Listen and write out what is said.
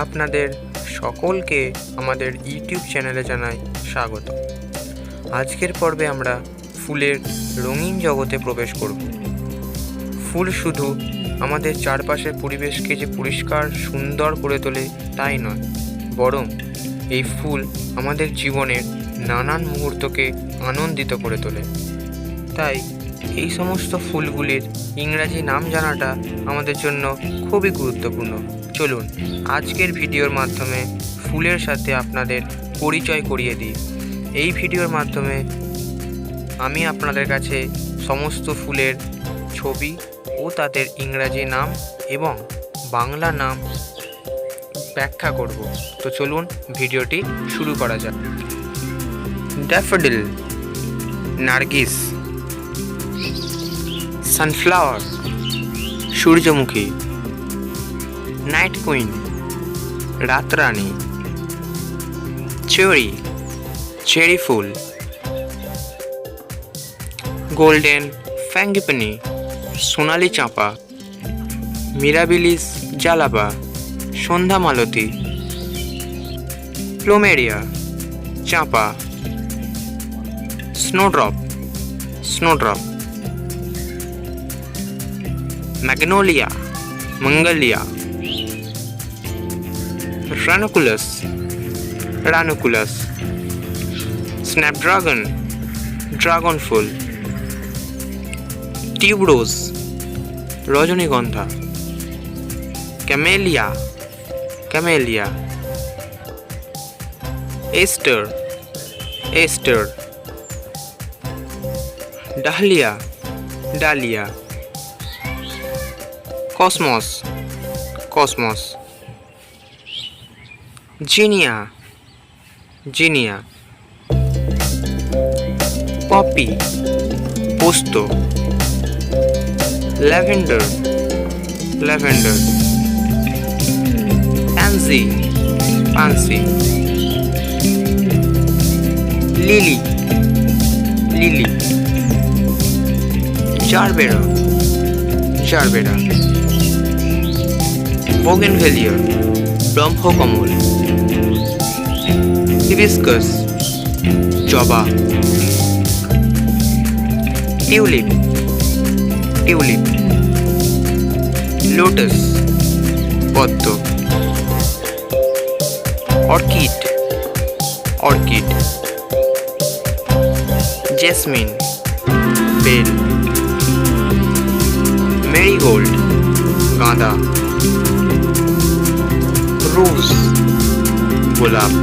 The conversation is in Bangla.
আপনাদের সকলকে আমাদের ইউটিউব চ্যানেলে জানাই স্বাগত। আজকের পর্বে আমরা ফুলের রঙিন জগতে প্রবেশ করব। ফুল শুধু আমাদের চারপাশের পরিবেশকে যে পরিষ্কার সুন্দর করে তোলে তাই নয়, বরং এই ফুল আমাদের জীবনের নানান মুহূর্তকে আনন্দিত করে তোলে। তাই এই সমস্ত ফুলগুলির ইংরাজি নাম জানাটা আমাদের জন্য খুবই গুরুত্বপূর্ণ। চলুন আজকের ভিডিওর মাধ্যমে ফুলের সাথে আপনাদের পরিচয় করিয়ে দিই। এই ভিডিওর মাধ্যমে আমি আপনাদের কাছে সমস্ত ফুলের ছবি ও তাদের ইংরাজি নাম এবং বাংলা নাম ব্যাখ্যা করব। তো চলুন ভিডিওটি শুরু করা যাক। ড্যাফোডিল, নার্গিস, সানফ্লাওয়ার, সূর্যমুখী, নাইট কুইন, রাতরানী, চেরি, চেরি ফুল, গোল্ডেন ফ্র্যাঙ্গিপানি, সোনালি চাঁপা, মিরাবিলিস জালাবা, সন্ধ্যা মালতী, প্লুমেরিয়া, চাঁপা, snowdrop, magnolia, magnolia, ranunculus, snapdragon, dragon ফুল, টিউবরোজ, রজনীগন্ধা, camellia, aster, dahlia, cosmos, zinnia, poppy, পোস্ত, lavender, pansy, lily, gerbera, bougainvillea, ব্রহ্মকমল, হিবিস্কাস, জবা, টিউলিপ, লোটাস, পদ্ম, অর্কিড, জেসমিন, বেল, মেরিগোল্ড, গাঁদা, রোজ, গোলাপ।